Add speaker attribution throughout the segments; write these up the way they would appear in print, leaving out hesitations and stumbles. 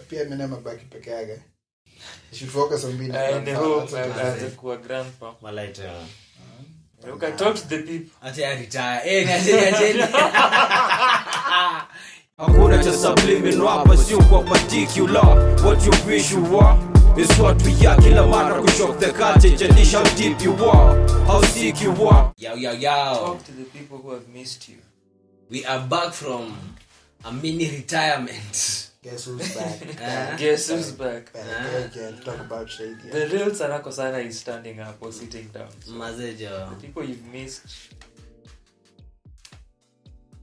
Speaker 1: pia Eminem abaki peke yake. You should focus on being
Speaker 2: a grandpa.
Speaker 3: Malaita.
Speaker 2: You can talk to the people.
Speaker 3: Ati retire. Hakuna cha subliminal hapa, sio kwa particular. What you wish you are is what we are. Kila mara kushock the culture, jadish how deep you are, how sick you are. Yo.
Speaker 2: Talk to the people who have missed you.
Speaker 3: We are back from a mini retirement.
Speaker 1: Guess who's back?
Speaker 2: Guess who's back?
Speaker 1: Talk about shade.
Speaker 2: The real Sanako Sana is standing up or sitting down. So
Speaker 3: Mazejo.
Speaker 2: The people you've missed.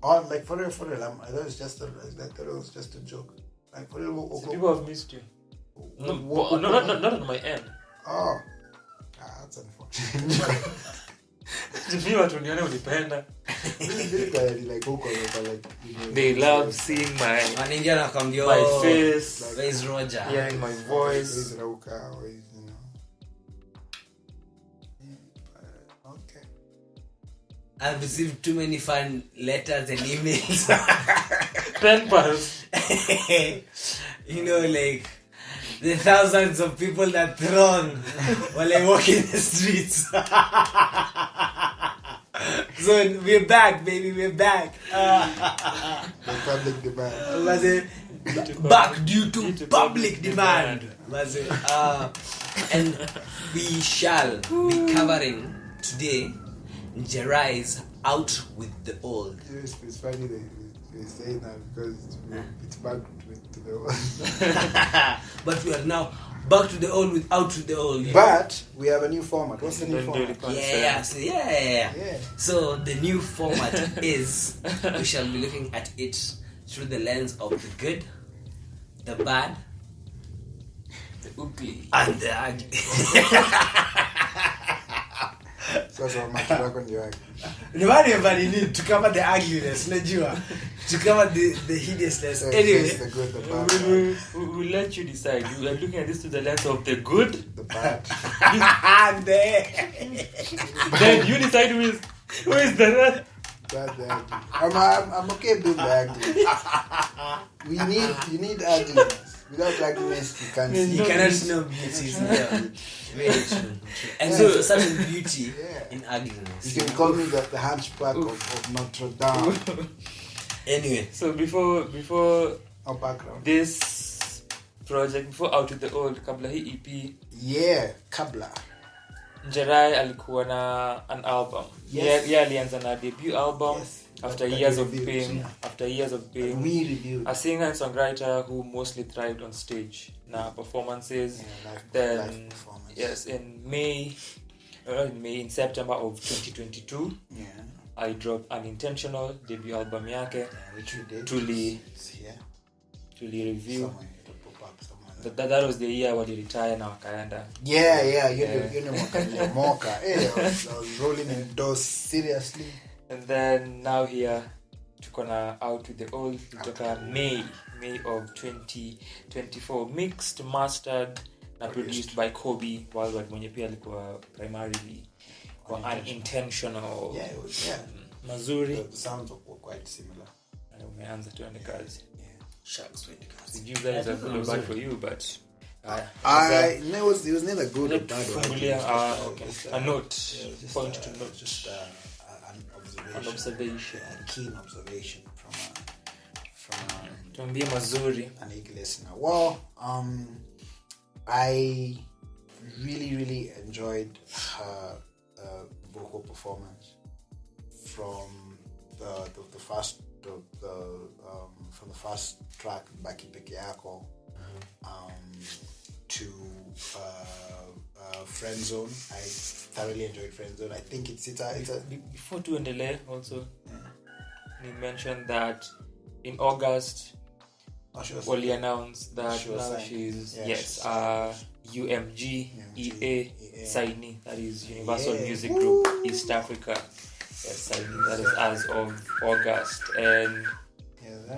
Speaker 1: Oh, like for real. I thought it was just a joke. Like for real.
Speaker 2: So people have missed you. Not on my end.
Speaker 1: Oh, that's unfortunate.
Speaker 2: They love seeing my face,
Speaker 3: where's Roger,
Speaker 2: hearing my voice.
Speaker 1: Okay.
Speaker 3: I've received too many fan letters and emails.
Speaker 2: Pen pals.
Speaker 3: Like the thousands of people that throng while I walk in the streets. So we're back, baby. We're back.
Speaker 1: The public demand.
Speaker 3: Back due to public demand. And we shall be covering today Njerae's Out with the Old.
Speaker 1: It's funny that you say that because it's back to the old.
Speaker 3: But we are now back to the old with Out with the Old.
Speaker 1: But we have a new format. What's the new format?
Speaker 3: Yeah. So the new format is we shall be looking at it through the lens of the good, the bad,
Speaker 2: the ugly,
Speaker 3: and the ugly.
Speaker 1: So much work on your ugly.
Speaker 3: Nobody need to cover the ugliness, to cover the hideousness. Anyway,
Speaker 1: the good, the bad.
Speaker 2: We'll let you decide. We are looking at this through the lens of the good,
Speaker 1: the bad.
Speaker 2: Then you decide who is the red.
Speaker 1: I'm okay being the ugly. You need ugliness. Without ugliness, you can't see.
Speaker 3: You cannot know beauty. Very true. And so, there's a certain beauty in ugliness.
Speaker 1: You can call me the hunchback of Notre Dame.
Speaker 3: Anyway,
Speaker 2: so before
Speaker 1: our background,
Speaker 2: this project, before Out with the Old, kabla hii EP,
Speaker 1: kabla
Speaker 2: Njerae alikuwa na an album. Alianza na debut album. After years of fame,
Speaker 1: we reviewed
Speaker 2: a singer and songwriter who mostly thrived on stage. Now performances. Then yes, in September of 2022, I dropped Unintentional debut album yake,
Speaker 1: which we did.
Speaker 2: Tuli review. That was the year when you retired na wakaenda.
Speaker 1: Moka. I was rolling in those seriously.
Speaker 2: And then now here tuko na Out with the Old kutoka May of 2024, mixed, mastered na produced by Kobe Worldwide, mwenye pia alikuwa primarily kwa Unintentional. Mazuri.
Speaker 1: The sounds were quite similar.
Speaker 2: Umeanza tuende kazi.
Speaker 3: Sharks went kazi.
Speaker 2: You guys are good or bad for you, but
Speaker 1: it was neither good or bad.
Speaker 2: Okay. A note. Point to note.
Speaker 1: Just
Speaker 2: an observation.
Speaker 1: A keen observation from
Speaker 2: tuambie mazuri
Speaker 1: an eager listener. Well, I really enjoyed her vocal performance from the first from the first track Baki Peke Yako to Friend Zone. I thoroughly enjoyed Friend Zone. I think it's a
Speaker 2: before tuendelee also you mentioned that in August Wally announced that now she's UMG EA signee, that is Universal Music Group East Africa. Signee, that is as of August, and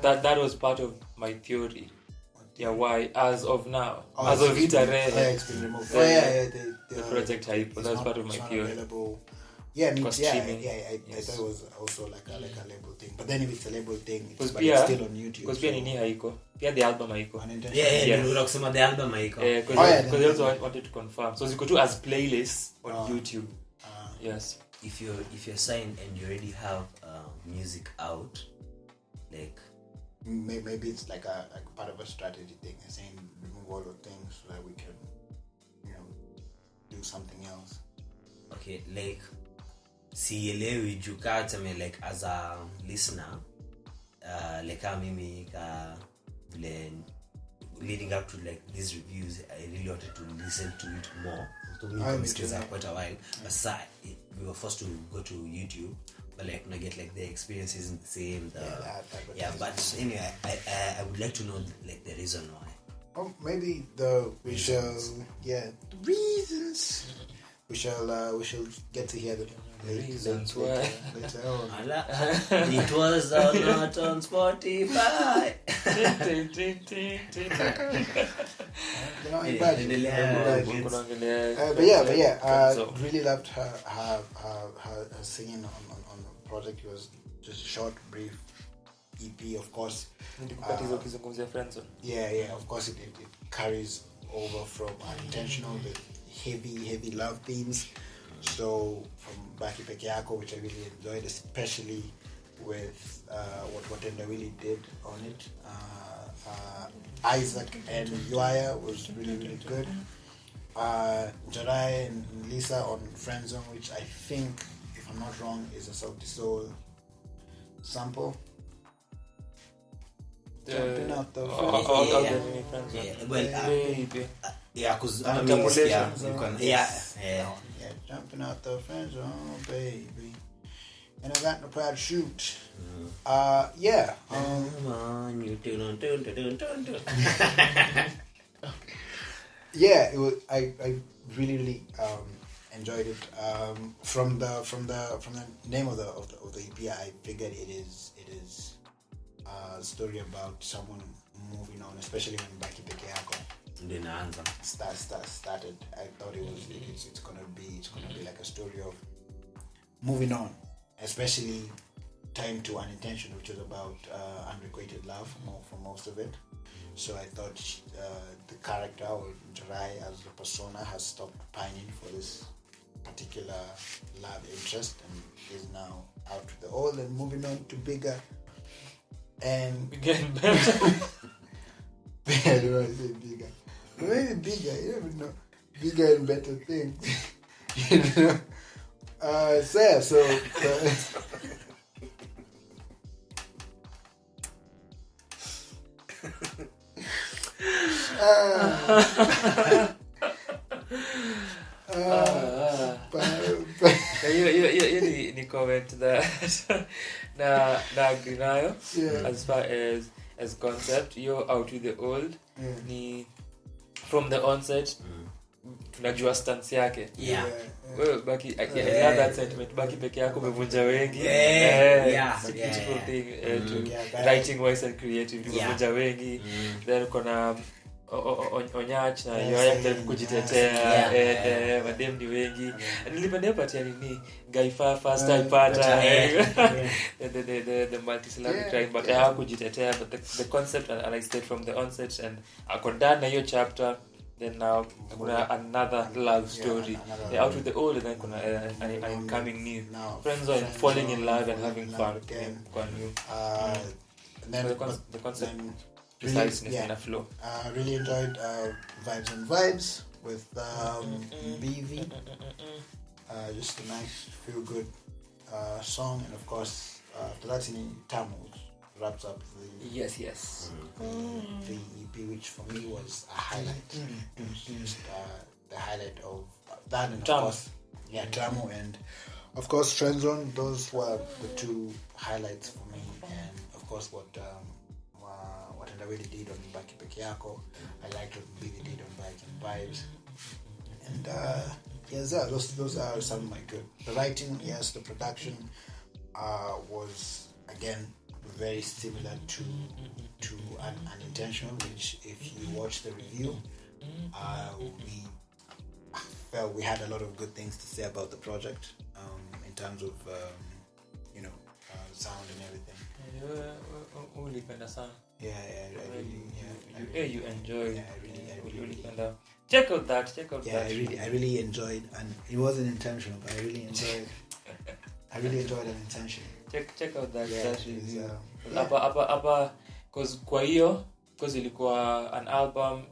Speaker 2: that was part of my theory. Why as of now, as of Njerae,
Speaker 1: it's been removed.
Speaker 2: The project hype, that's part of my theory.
Speaker 1: Yeah, me,
Speaker 2: For streaming.
Speaker 1: I
Speaker 2: Yes.
Speaker 1: thought it was also like a label thing. But then if it's a label thing,
Speaker 2: Because
Speaker 1: but it's still on YouTube.
Speaker 2: Because pia nini haiko. Pia the album haiko.
Speaker 1: Unintentional.
Speaker 3: Yeah,
Speaker 2: Yes.
Speaker 3: ndio kusema the album haiko.
Speaker 2: Because they also wanted to confirm. So ziko tu as playlists on YouTube. Yes.
Speaker 3: If you're signed and you already have music out, like
Speaker 1: Maybe it's like a part of a strategy thing. I'm saying remove all of things so that we can, do something else.
Speaker 3: okay, like sielewi juu kaa tuseme like as a listener like mimi vile leading up to like these reviews I really wanted to listen to it more. So we considered quite a while, but we were forced to go to YouTube. But like when I get like the experience isn't the same. But anyway, I would like to know like the reason why.
Speaker 1: Oh, maybe the reasons. We shall get to hear the
Speaker 2: reasons why.
Speaker 1: later on.
Speaker 3: It was not on Spotify.
Speaker 1: Really loved her singing on the project. It was just short, brief EP, of course. Of course it carries over from Unintentional, the heavy love themes. So from Baki Peke Yako, which I really enjoyed, especially with what Njerae did on it. Isaac and Uaya was really good. Njerae and Lisa on Friend Zone, which I think, if I'm not wrong, is a Sauti Soul sample. Jumping out the jumping out the friend zone, baby. And I got no pride to shoot. It was. I really enjoyed it. From the name of the EP, I figured it is a story about someone moving on, especially when Baki Peke Yako started. I thought it's gonna be like a story of moving on, especially time to Unintentional, which was about unrequited love for most of it. So I thought the character, or Njerae as a persona, has stopped pining for this particular love interest and is now out with the old and moving on to bigger and
Speaker 2: getting better.
Speaker 1: I don't want to say bigger. But maybe bigger, you never know. Bigger and better things.
Speaker 2: hiyo ni comment na agree nayo. As far as concept, you're out with the old. Ni from the onset tunajua stance yake. Wewe baki that sentiment, Baki Peke Yako umevunja wengi. Beautiful thing to writing wise and creative, umevunja wengi. Then kuna Onyach na yoya kujitetea, madem ni wengi. Nilipenda patia nini Guy Fafa style pattern, the multi-syllabic crime, but I kujitetea. But the concept, and I stayed from the onset, and akondana hiyo chapter. Then now kuna another love story. They're out with the old, and then kuna an incoming new. Friends are falling in love and having fun. And then the concept. Preciseness in a flow.
Speaker 1: Really enjoyed Vibes and Vibes with BV. Just a nice, feel good song, and of course, that's in Tamu, which wraps up the the EP, which for me was a highlight. Just the highlight of that, and of course, Tamu, and of course, Friend Zone. Those were the two highlights for me, and of course, what Njerae did on Baki Peke Yako. I liked what Billy did on Vibes and Vibes. And those are some of my good. The writing, yes, the production was again very similar to Unintentional, which if you watch the review, we felt we had a lot of good things to say about the project. In terms of sound and everything.
Speaker 2: Ulipenda sana.
Speaker 1: Yeah,
Speaker 2: You enjoyed.
Speaker 1: Yeah, I really
Speaker 2: Ulipenda. Check out that.
Speaker 1: Yeah, I really enjoyed, and it wasn't intentional, but I really enjoyed. I really enjoyed it intentionally.
Speaker 2: Check out that.
Speaker 1: Yeah,
Speaker 2: that review.
Speaker 1: yeah.
Speaker 2: Apa, cause kwa hiyo, cause ilikuwa an album,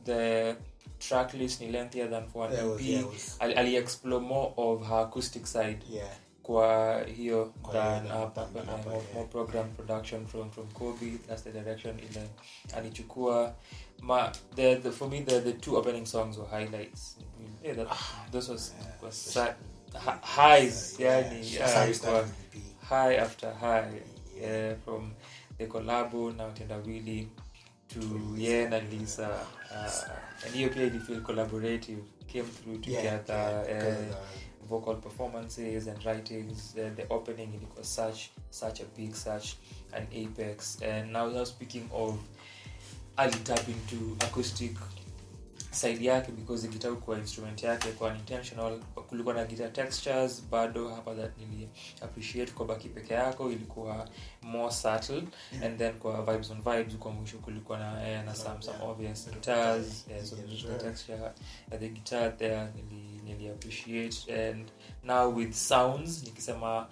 Speaker 2: the track list ni lengthier than for an EP. Ali explore more of her acoustic side.
Speaker 1: Yeah.
Speaker 2: Kwa hiyo than more program production from Kobe. That's the direction in alichukua. For me the two opening songs were highlights. Yeah, those was highs. High after high. From the collabo now tenda Willy to Yen and Lisa, and hiyo pia ili feel collaborative, came through together. Vocal performances and writings, the opening it was such a big, such an apex. And now speaking of Ali tap into acoustic side yake, because the guitar kwa instrument yake kwa intentional, kulikuwa na guitar textures bado hapa that nili appreciate kwa baki peke yako ilikuwa more subtle. And then kwa vibes on vibes kwa mwisho kulikuwa na some obvious guitars, so the texture the guitar there nili appreciate. And now with sounds nikisema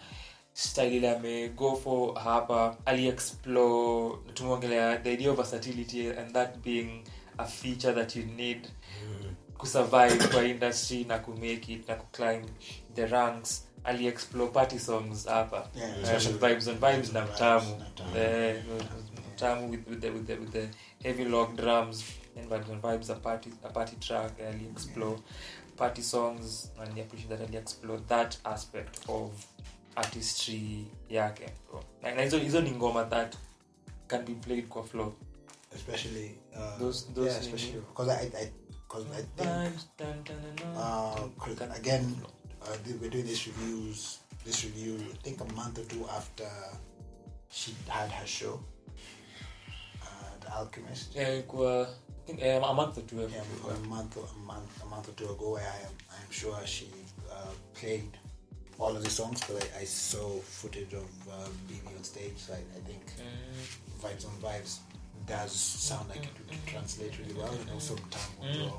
Speaker 2: style ile ame go for hapa ali explore, tumongelea the idea of versatility and that being a feature that you need to survive kwa industry na ku make it na ku climb the ranks. Ali explore party songs hapa, vibes on vibes na mtamu, with the heavy log drums, and vibes on vibes a party track. Ali explore party songs, and I appreciate that Ali explore that aspect of artistry yake. Na hizo ni ngoma that can be played kwa flow.
Speaker 1: Especially
Speaker 2: those
Speaker 1: especially because I think again we're doing this review I think a month or two after she had her show, The Alchemist.
Speaker 2: A month or two ago.
Speaker 1: A month or two ago, where I am sure she played all of the songs, but I saw footage of BB on stage, so I think Vibes on Vibes does sound like it would translate really well, and also Tamu as well,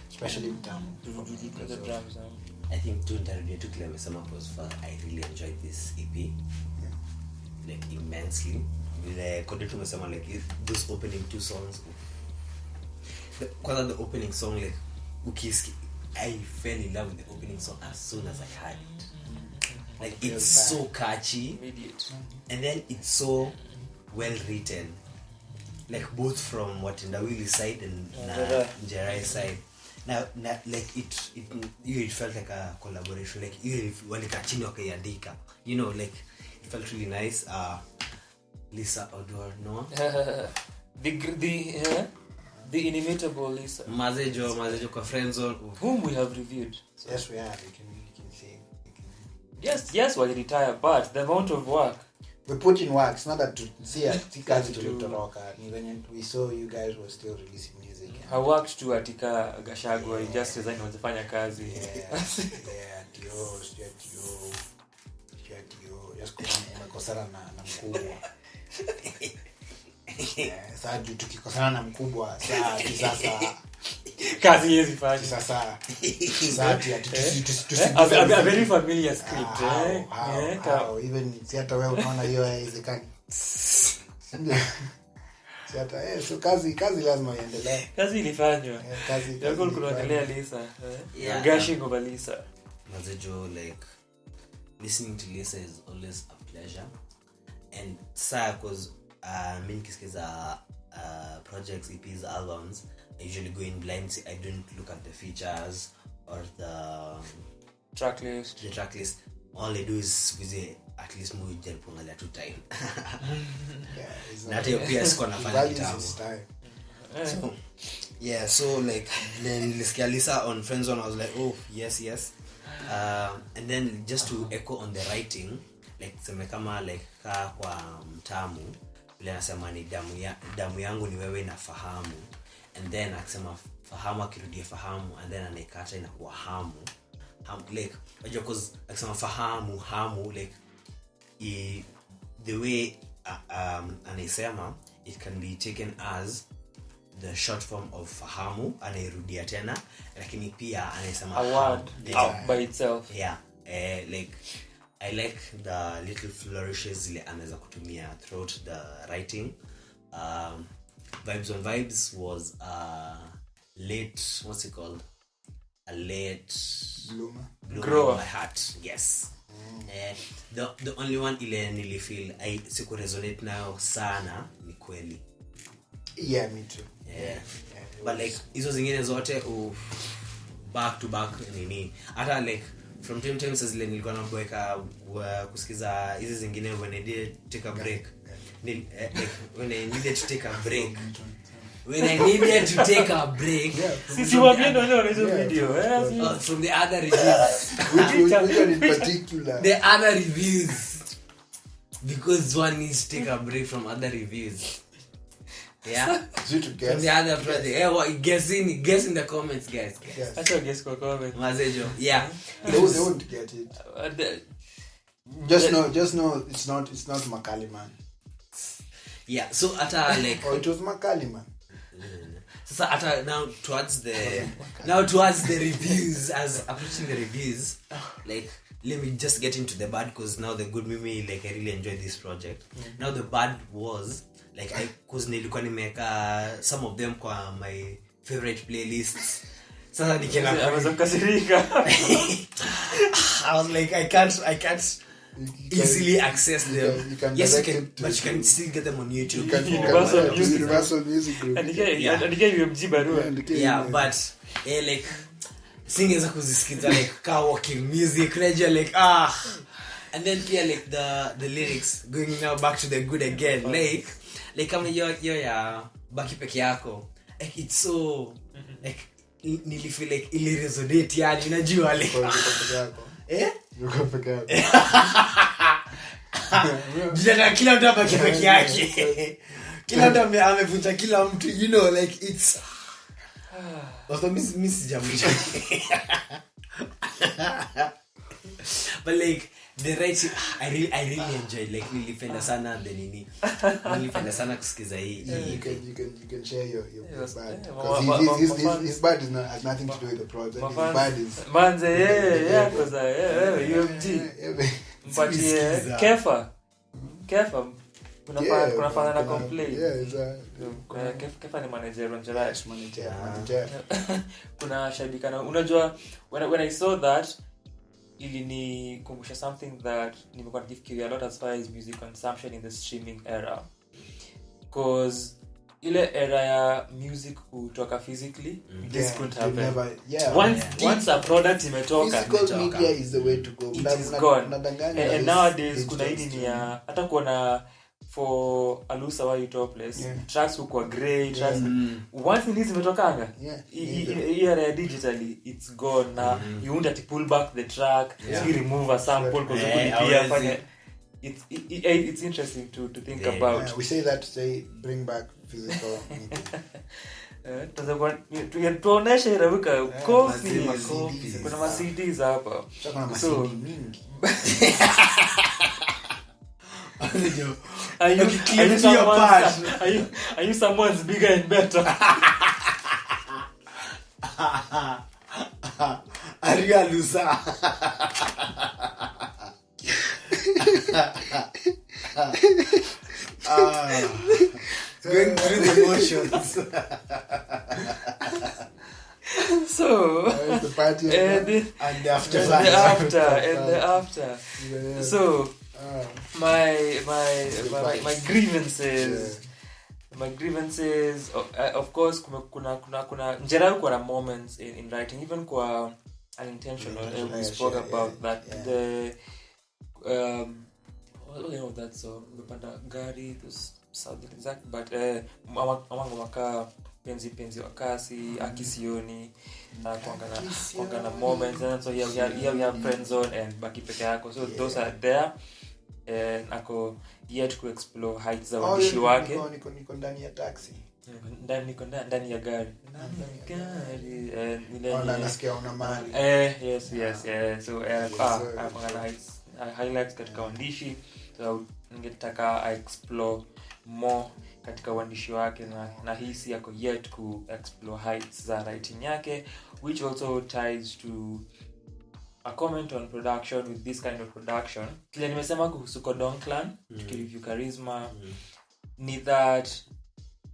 Speaker 1: especially Tamu.
Speaker 2: The drums.
Speaker 4: I think to clear was fun. I really enjoyed this EP, like immensely. Like those opening two songs. The opening song, like Ukiski, I fell in love with the opening song as soon as I heard it. Like it's so catchy, and then it's so well written. Like both from what Ndawili's side and Njerae's side. Now, like it felt like a collaboration. Like when it chini wakaiandika, like it felt really nice. Lisa Odor, no?
Speaker 2: The inimitable Lisa.
Speaker 4: Mazejo kwa friendzone,
Speaker 2: whom we have reviewed.
Speaker 1: So. Yes, we have. You can see.
Speaker 2: Yes, we retire, but the amount of work.
Speaker 1: We put in work. It's not that to see kazi tulitoroka. When we saw you guys were still releasing music.
Speaker 2: I worked to atika Gashagwa, just design wazifanya kazi.
Speaker 1: Just kumekosana na mkubwa. Sasa tukikosana na mkubwa sasa
Speaker 2: kazi hizi fanya
Speaker 1: sasa
Speaker 2: a very familiar script.
Speaker 1: How even si hata wewe unaona hiyo haiwezekani. Si hata so kazi lazima iendelee.
Speaker 2: Kazi ilifanywa.
Speaker 1: Kazi
Speaker 2: yako kunaendelea Lisa. Gushing over Lisa.
Speaker 4: Mazejo, like listening to Lisa is always a pleasure. And because many kiskiza projects, EPs, albums, I usually go in blind. I don't look at the features or the
Speaker 2: track list.
Speaker 4: All I do is visit at least more than 2 times.
Speaker 1: Not
Speaker 4: your PS gonna find it out. So like then Lisa on Friendzone, I was like, oh yes. And then just to echo on the writing, like semekama like kwa mtamu vile nasema ni damu yangu ni wewe nafahamu, and then akisema fahamu akirudia fahamu, and then anaikata inakuwa hamu like because akisema fahamu hamu like the way anaisema it can be taken as the short form of fahamu anairudia tena lakini pia anaisema
Speaker 2: a word by itself.
Speaker 4: Like I like the little flourishes zile anaweza kutumia throughout the writing. Vibes on Vibes was late, what's it called, a late
Speaker 2: Grower.
Speaker 4: in my heart. Yes. The only one ile nilifeel siku resonate nayo sana ni kweli.
Speaker 1: Yeah, me too.
Speaker 4: But like hizo zingine zote back to back nini hata like from time to time zile nilikuwa naboeka kusikiza hizi zingine when I did take a break. When I needed to take a break.
Speaker 2: Sisi wapenda ndio hizo video
Speaker 4: from the other reviews.
Speaker 1: Which one in particular?
Speaker 4: The other reviews. Because one needs to take a break from other reviews. Yeah.
Speaker 1: Did you guess?
Speaker 4: From the other project. Guess in the comments, guys.
Speaker 1: Yes.
Speaker 2: Acha guess kwa comment.
Speaker 4: Mazejo. Yeah.
Speaker 1: They won't get it. Just know it's not Makali Man.
Speaker 4: Yeah. So ata like
Speaker 1: it was Makali Man.
Speaker 4: So ata now towards the reviews, as approaching the reviews, like let me just get into the bad because now the good mimi like I really enjoyed this project. Now the bad was like cause nilikuwa nimeka some of them kwa my favorite playlists. Sasa nikienda I was like I can't easily access them.
Speaker 1: You can
Speaker 4: yes, you can, but you can still get them on YouTube.
Speaker 1: Universal Music Group.
Speaker 2: And UMG barua.
Speaker 4: Yeah, but like singers kuzisikiza like car walking music, radio like and then here like the lyrics going now back to the good again, like kama yo ya baki peke yako, like it's so like nilifeel like ili resonate yani unajua like
Speaker 1: Yuko peke yako.
Speaker 4: Jana kila mtu baki peke yake. Kila mtu amevunja kila mtu, you know, like it's also miss jamuja. But like the writing I really enjoyed, like nilipenda sana the nini. Nilipenda sana kusikiza hii.
Speaker 1: You can share your bad. Because his bad has nothing to do with the project. His bad is
Speaker 2: manze cause UMG. But Kefa kuna na complain. Kefa ni manager Njerae.
Speaker 1: Manager.
Speaker 2: Kuna shabikana unajua when I saw that ilinikumbusha something that nimekuwa nikifikiria a lot as far as music consumption in the streaming era, because ile era ya music kutoka physically this could happen once a product imetoka.
Speaker 1: Physical media is the way to go.
Speaker 2: It is gone. And nowadays kuna hii ni ya hata kuona for Alusa wa Utopless tracks huko grey tracks once these zimetokanga era digitally it's gone now. You want to pull back the track, you remove a sample because it's interesting to think about.
Speaker 1: We say that to say bring back physical media.
Speaker 2: tuoneshe iravuka coffee kuna ma CDs hapa
Speaker 1: So mingi.
Speaker 2: Are you someone's bigger and better?
Speaker 4: Aria Lusa. Going through the motions.
Speaker 1: So the party and the after.
Speaker 2: Yeah. So my grievances of course kuna Njerae kuna moments in writing, even kwa Unintentional. We spoke about that. The you know that song umepanda gari this sound exact, but maka penzi wakasi akisioni na kuanga na moments, and so here we have friend zone and baki peke yako, so those are there. And ako yet to explore heights za waandishi wake.
Speaker 1: Niko ndani ya taxi.
Speaker 2: ndani ya gari
Speaker 1: nasikia una mali
Speaker 2: yes so highlights katika uandishi, so ningetaka explore more katika uandishi wake na hisi yako yet ku explore heights za writing yake, which also ties to a comment on production with this kind of production. Kile nimesema kuhusu Kodong Clan tukireview Charisma ni that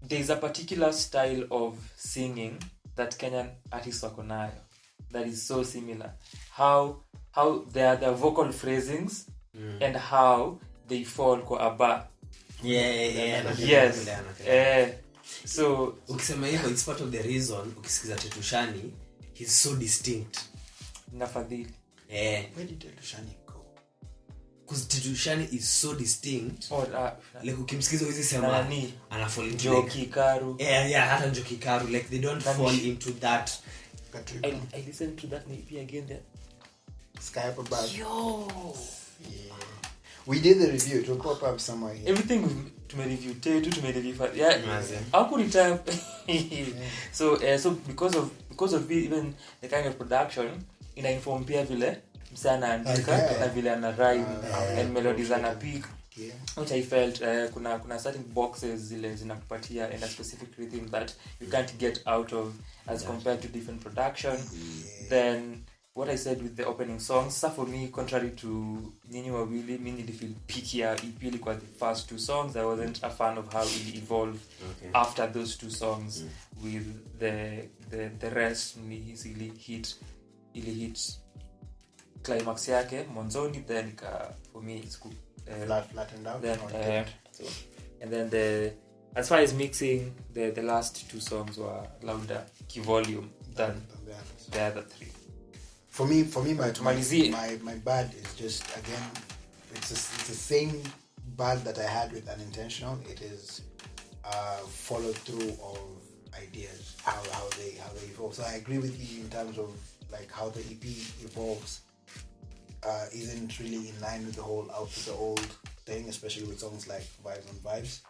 Speaker 2: there is a particular style of singing that Kenyan artists wako nayo that is so similar, how their vocal phrasings and how they fall kwa a bar. Yes. So
Speaker 4: ukisema hivyo, it's part of the reason ukisikiza Tetushani he's so distinct.
Speaker 2: Nafadhili
Speaker 1: where did Tetushani go?
Speaker 4: Because Tetushani is so distinct. Like ukimsikiza hizi sema ana fall into
Speaker 2: Njoki Karu.
Speaker 4: Hata Njoki Karu, like they don't fall into that.
Speaker 2: I listened to that EP again there.
Speaker 1: Sky Up Above. Yeah. We did the review. It will pop up somewhere here.
Speaker 2: Everything to review how could it have so because of even the kind of production ina inform pia vile msana andika na vile ana rhyme and melodies ana pick, which I felt kuna certain boxes zile zinakupatia in a specific rhythm that you can't get out of as compared to different production. Then what I said with the opening songs, so for me, contrary to Nyinyi Wawili, me need to feel pickier EP kwa the first two songs. I wasn't a fan of how it evolved after those two songs with the rest. Me easily hit climax yake mwanzoni, then for me it's good.
Speaker 1: Flattened out.
Speaker 2: Then and then as far as mixing, the last two songs were louder key volume than the other three.
Speaker 1: For me, my bad is just, again, it's the same bad that I had with Unintentional. It is follow through of ideas, how they evolve. So I agree with you in terms of like how the EP evolves isn't really in line with the whole out with the old thing, especially with songs like Vibes on Vibes.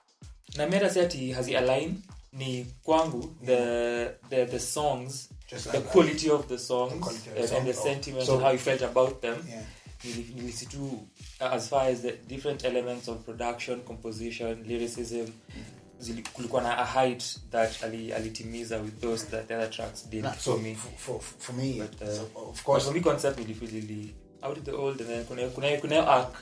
Speaker 2: Na mera sati hazi align ni kwangu the songs, just the like quality of the songs and the sentiment and how you felt about them. Nilisitu as far as the different elements of production, composition, lyricism, kulikuwa na a height that alitimiza with those that the other tracks did for me.
Speaker 1: For me,
Speaker 2: but,
Speaker 1: of course,
Speaker 2: for me concept really out of the old, and then kuna arc,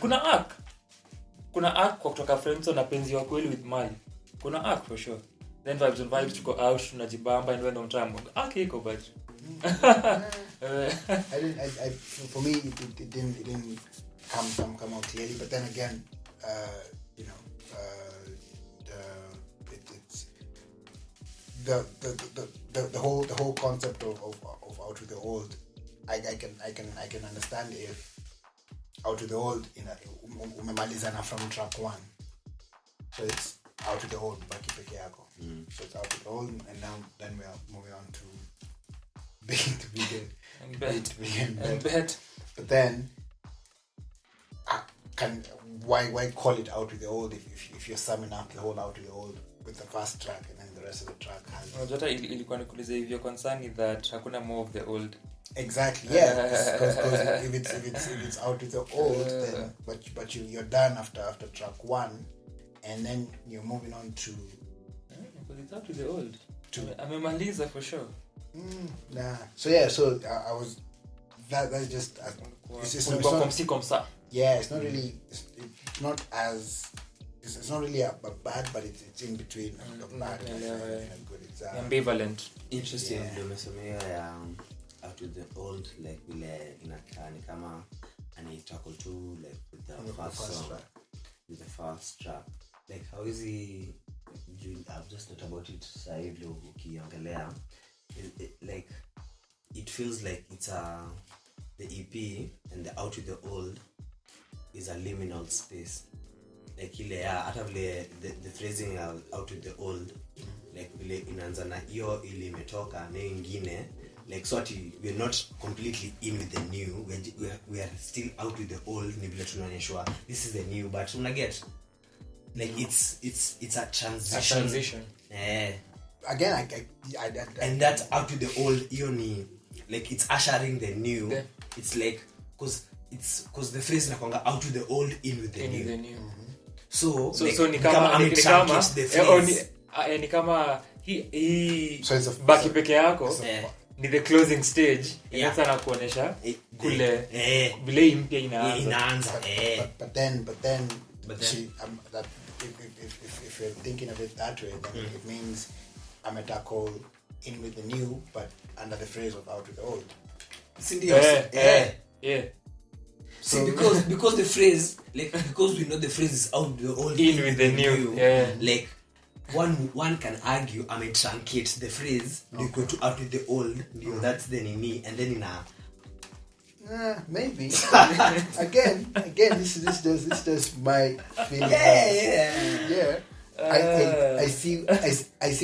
Speaker 2: kuna arc kwa kutoka friends na penzi wa kweli with Mali, kuna arc for sure. Then Vibes on Vibes tuko out tunajibamba and when on time iko but
Speaker 1: for me it didn't come out clearly, but then again it's the whole concept of Out with the Old. I can understand if Out with the Old umemalizana from track 1, so it's Out with the Old baki peke yako. So it's Out with the Old, and then we are moving on to Begin to Begin and Bet. But then why call it Out with the Old if you're summing up the whole Out with the Old with the first track and then the rest of the track has
Speaker 2: unajua ilikuwa nikuuliza hivyo concern that hakuna more of the old.
Speaker 1: Exactly, yeah, because if it's Out with the Old, then but you're done after track 1, and then you're moving on to
Speaker 2: because it's Out with the Old. Amemaliza for sure.
Speaker 1: Nah. So yeah, so I was that's just it's not, yeah, it's not really it's not as it's not really a bad, but it's in between a bad and a good example.
Speaker 2: Ambivalent.
Speaker 4: Interesting. Yeah. Out with the Old, like vile inakani kama ani tackle to like with the first song, with the first track. Like how is he? I've just thought about it. Side lo ukiongelea, like it feels like it's the EP and the Out with the Old is a liminal space. Like ile hata vile the phrasing Out with the Old, like vile inaanza na hiyo ile imetoka na nyingine, like so we're not completely in with the new, we are still out with the old. Ni vile tunaonyeshwa this is the new, but una get Like it's a transition.
Speaker 2: A transition.
Speaker 4: Yeah.
Speaker 1: Again,
Speaker 4: And that out to the old Ioni, like it's ushering the new.
Speaker 2: Yeah.
Speaker 4: It's like because the phrase nakwanga out to the old, in with the new. So
Speaker 2: ni kama
Speaker 4: the phrase.
Speaker 2: ni kama hii
Speaker 1: So it's a-
Speaker 2: baki peke yako
Speaker 4: Yeah.
Speaker 2: ni the closing stage.
Speaker 4: Yeah.
Speaker 2: Sasa nakuonesha kule
Speaker 4: Eh.
Speaker 2: vile mpya inaanza.
Speaker 1: but then
Speaker 4: But then-
Speaker 1: see, that if you're thinking of it that way, then it means I'm a tackle in with the new, but under the phrase of out with the old.
Speaker 2: Yeah.
Speaker 4: See, because the phrase, like, because we know the phrase is out the old,
Speaker 2: In with the new. Yeah.
Speaker 4: Like one can argue I may truncate the phrase equal to out with the old. That's the nini, and then in a
Speaker 1: Maybe. again, this is just my feeling. Yeah. I see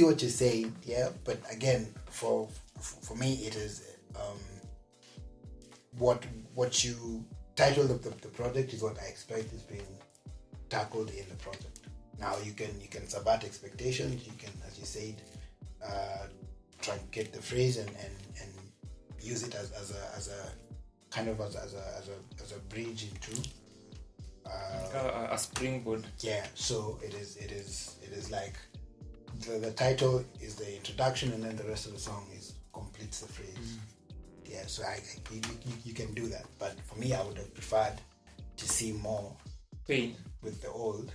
Speaker 1: what you're saying. Yeah, but again, for me, it is what you titled the project is what I expect is being tackled in the project. Now you can subvert expectations. You can, as you said, truncate the phrase and use it as a kind of as a bridge into
Speaker 2: a springboard.
Speaker 1: Yeah, so it is like the title is the introduction, and then the rest of the song completes the phrase. Yeah, so you can do that, but for me, I would have preferred to see more
Speaker 2: Pain
Speaker 1: with the old.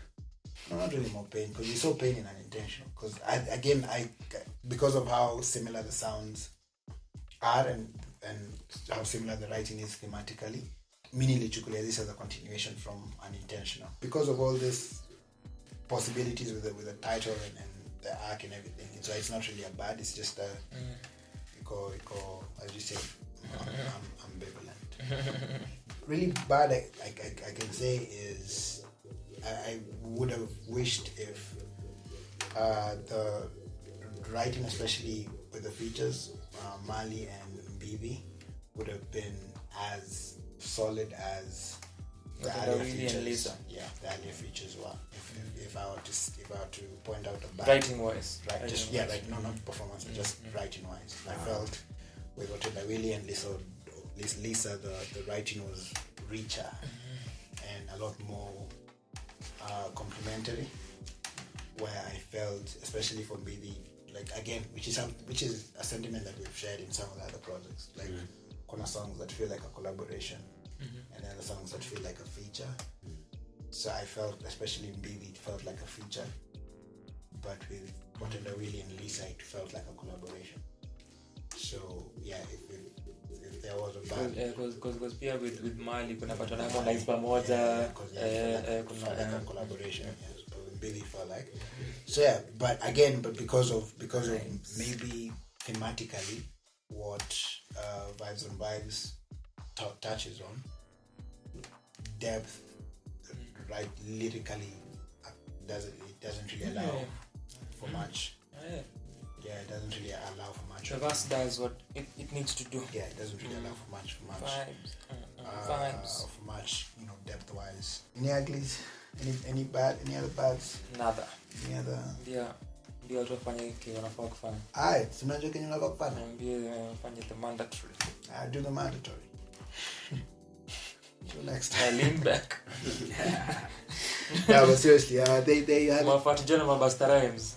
Speaker 1: No, not really more pain, because we saw pain in Unintentional. Because because of how similar the sounds are and how similar the writing is thematically, meaning literally this is a continuation from Unintentional. Because of all these possibilities with the title and the arc and everything, so it's not really a bad. It's just a as you say, ambivalent. Really bad, I can say is I would have wished if the writing, especially with the features, Mali and Bibi, would have been as solid as the earlier features. Yeah, the earlier features were. If I were to point out a bad
Speaker 2: writing wise,
Speaker 1: not performance, just writing wise. I felt with Otenda Willie and Lisa, the writing was richer and a lot more complimentary. Where I felt, especially for me, which is a sentiment that we've shared in some of the other projects, like kuna songs that feel like a collaboration, and then the songs that feel like a feature. So I felt, especially in Bibi, it felt like a feature, but with Otenda Willie and Lisa, it felt like a collaboration. So yeah, if there was a bad,
Speaker 2: because pia with Mali kuna patana harmonize pamoja,
Speaker 1: felt like a collaboration. Yes, but with Billy felt like. So yeah, but because of maybe thematically what Vibes and Vibes touches on, depth, right, lyrically doesn't really allow for much. Yeah, it doesn't really allow for much.
Speaker 2: The verse does what it needs to do.
Speaker 1: Yeah, it doesn't really allow for much.
Speaker 2: Vibes.
Speaker 1: For much, depth wise. Any uglies? Any bad? Any other bads?
Speaker 2: Nada.
Speaker 1: Any other?
Speaker 2: Ndio watu wafanye kile wanafaa kufanya.
Speaker 1: Alright, so unajua kenye unafaa kufanya?
Speaker 2: Niambie wafanye the mandatory.
Speaker 1: Do the mandatory. So next
Speaker 2: I lean back.
Speaker 1: No, but seriously, they had
Speaker 2: Mafatijana mabasta rhymes.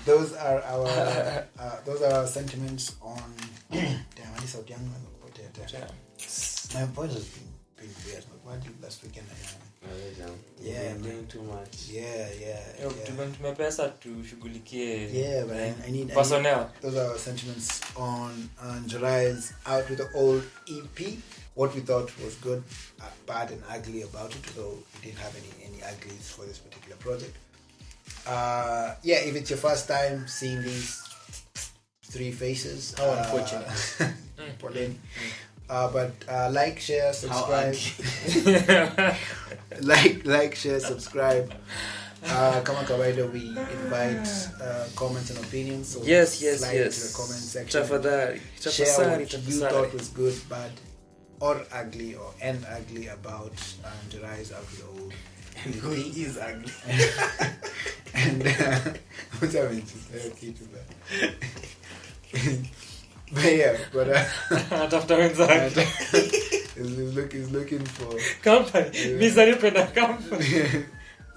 Speaker 1: Those are our sentiments on. Damn, I just out young. My voice has been weird. What did last weekend? Yeah,
Speaker 4: I'm doing too much.
Speaker 1: Yeah.
Speaker 2: Tumepesa tushughulikie.
Speaker 1: Yeah, but I need
Speaker 2: personnel.
Speaker 1: Those are our sentiments on Njerae's Out with the Old EP. What we thought was good, bad, and ugly about it, though we didn't have any uglies for this particular project. If it's your first time seeing these three faces,
Speaker 2: how unfortunate.
Speaker 1: But like, share, subscribe. like, share, subscribe. Kama kawaida, we invite comments and opinions. So
Speaker 2: yes.
Speaker 1: Slide into the comment section.
Speaker 2: Tafadhali.
Speaker 1: Share what you thought was good, bad, or ugly, or ugly about Njerae's Out with the Old
Speaker 4: And going is ugly.
Speaker 1: And what's I mean? Okay, too bad. But yeah, but
Speaker 2: Atafuta wenzake.
Speaker 1: he's looking for
Speaker 2: Company. Mimi nilipenda company.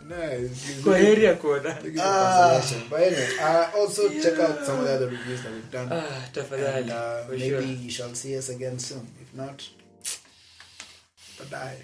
Speaker 1: no, he's
Speaker 2: Kwa
Speaker 1: looking,
Speaker 2: heri ya kuona.
Speaker 1: looking for consolation. But anyway, also check out some of the other reviews that we've done.
Speaker 2: Tafadhali.
Speaker 1: And
Speaker 2: For
Speaker 1: maybe
Speaker 2: sure.
Speaker 1: you shall see us again soon. If not, bye.